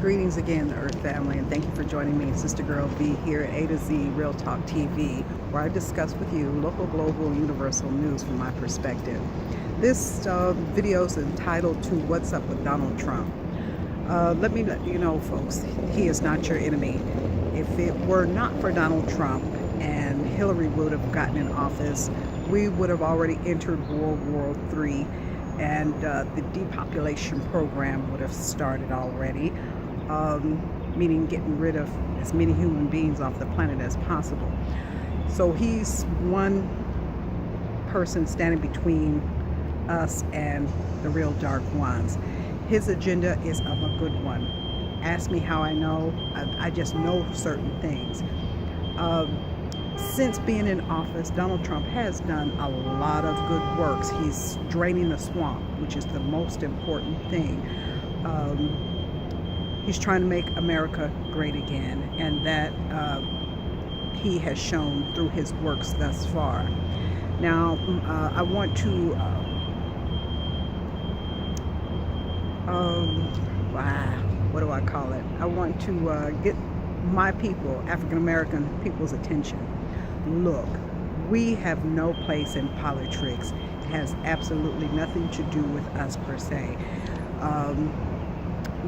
Greetings again, Earth family, and thank you for joining me, Sister Girl B, here at A to Z Real Talk TV, where I discuss with you local, global, universal news from my perspective. This video is entitled to What's Up with Donald Trump. Let me let you know, folks, he is not your enemy. If it were not for Donald Trump and Hillary would have gotten in office, we would have already entered World War III, and the depopulation program would have started already. Meaning getting rid of as many human beings off the planet as possible. So he's one person standing between us and the real dark ones. His agenda is of a good one. Ask me how I know. I just know certain things. Since being in office, Donald Trump has done a lot of good works. He's draining the swamp, which is the most important thing. He's trying to make America great again, and that he has shown through his works thus far. Now, I want to what do I call it? I want to get my people, African American people's attention. Look, we have no place in politics. It has absolutely nothing to do with us per se.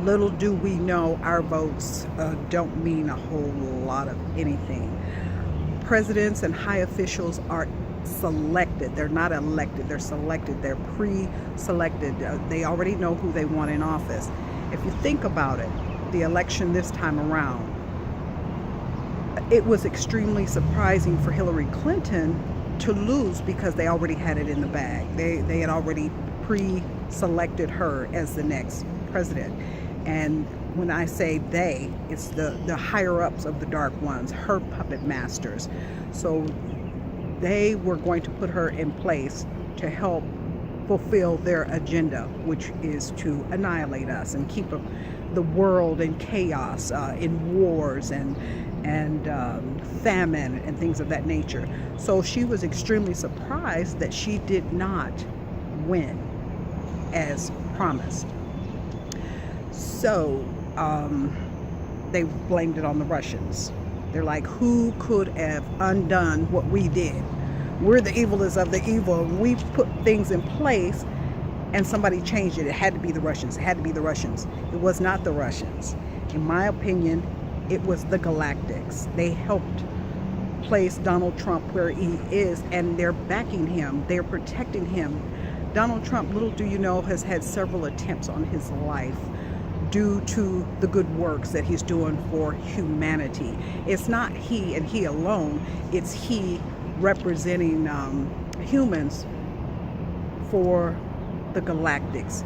Little do we know our votes don't mean a whole lot of anything. Presidents and high officials are selected. They're not elected. They're selected. They're pre-selected. They already know who they want in office. If you think about it, the election this time around, it was extremely surprising for Hillary Clinton to lose because they already had it in the bag. They had already pre-selected her as the next president. And when I say they, it's the higher ups of the dark ones, her puppet masters. So they were going to put her in place to help fulfill their agenda, which is to annihilate us and keep the world in chaos, in wars and famine and things of that nature. So she was extremely surprised that she did not win as promised. So they blamed it on the Russians. They're like, who could have undone what we did? We're the evilest of the evil. We put things in place and somebody changed it. It had to be the Russians. It had to be the Russians. It was not the Russians. In my opinion, it was the Galactics. They helped place Donald Trump where he is, and they're backing him. They're protecting him. Donald Trump, little do you know, has had several attempts on his life due to the good works that he's doing for humanity. It's not he and he alone. It's he representing humans for the Galactics.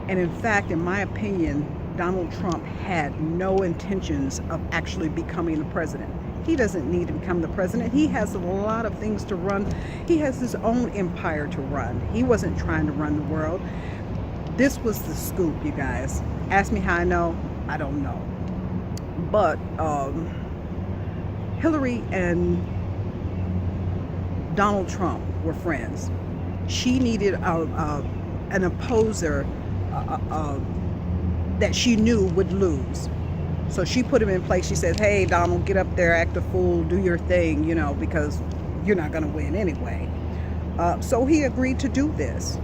And in fact, in my opinion, Donald Trump had no intentions of actually becoming the president. He doesn't need to become the president. He has a lot of things to run. He has his own empire to run. He wasn't trying to run the world. This was the scoop, you guys. Ask me how I know. I don't know. But Hillary and Donald Trump were friends. She needed an opposer that she knew would lose. So she put him in place. She said, hey, Donald, get up there, act a fool, do your thing, because you're not going to win anyway. So he agreed to do this.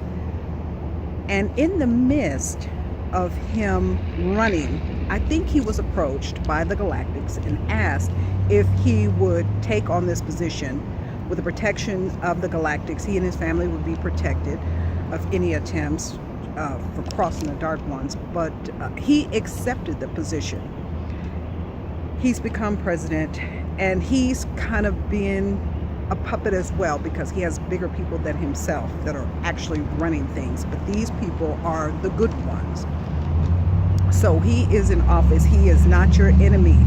And in the midst of him running, I think he was approached by the Galactics and asked if he would take on this position with the protection of the Galactics. He and his family would be protected of any attempts for crossing the dark ones. But he accepted the position. He's become president, and he's kind of being a puppet as well, because he has bigger people than himself that are actually running things. But these people are the good ones. So he is in office. He is not your enemy.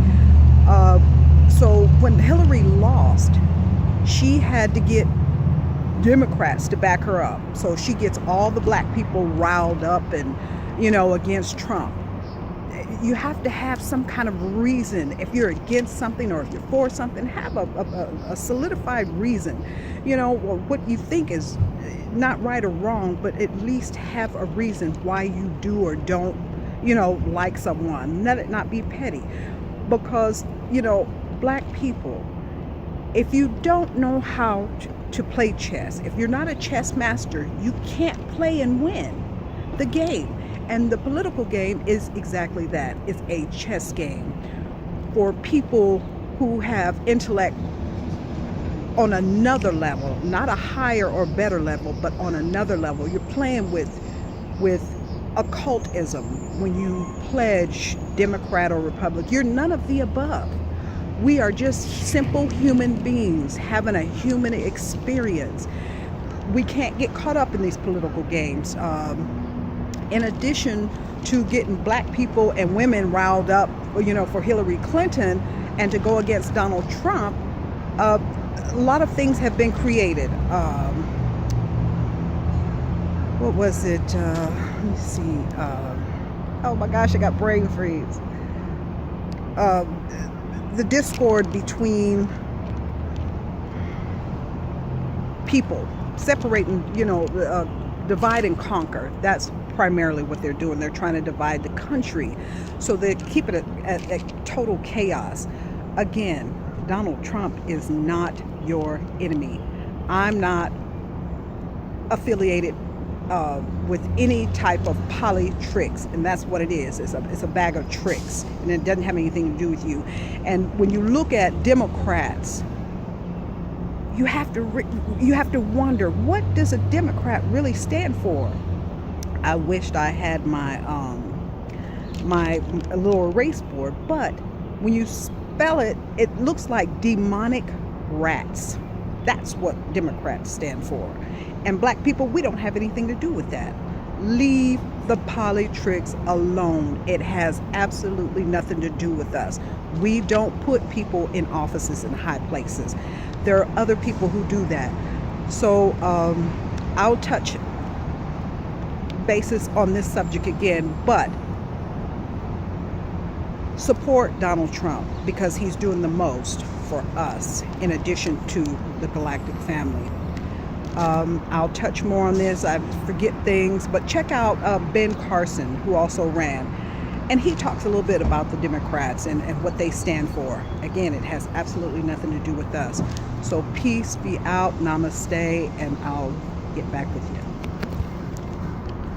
So when Hillary lost, she had to get Democrats to back her up. So she gets all the black people riled up and, against Trump. You have to have some kind of reason. If you're against something or if you're for something, have a solidified reason. What you think is not right or wrong, but at least have a reason why you do or don't like someone. Let it not be petty. Because, black people, if you don't know how to play chess, if you're not a chess master, you can't play and win the game. And the political game is exactly that. It's a chess game for people who have intellect on another level, not a higher or better level, but on another level. You're playing with occultism when you pledge Democrat or Republican. You're none of the above. We are just simple human beings having a human experience. We can't get caught up in these political games. In addition to getting black people and women riled up, for Hillary Clinton and to go against Donald Trump, a lot of things have been created. What was it? Let me see. Oh my gosh, I got brain freeze. The discord between people, separating, divide and conquer. That's primarily what they're doing. They're trying to divide the country. So they keep it at total chaos. Again, Donald Trump is not your enemy. I'm not affiliated with any type of politics, and that's what it is. It's a bag of tricks, and it doesn't have anything to do with you. And when you look at Democrats, you have to wonder, what does a Democrat really stand for? I wished I had my my little erase board, but when you spell it, it looks like demonic rats. That's what Democrats stand for. And black people, we don't have anything to do with that. Leave the politics alone. It has absolutely nothing to do with us. We don't put people in offices in high places. There are other people who do that. So I'll touch basis on this subject again, but support Donald Trump because he's doing the most for us in addition to the galactic family. I'll touch more on this. I forget things, but check out Ben Carson, who also ran, and he talks a little bit about the Democrats and what they stand for. Again, it has absolutely nothing to do with us. So peace be out, namaste, and I'll get back with you.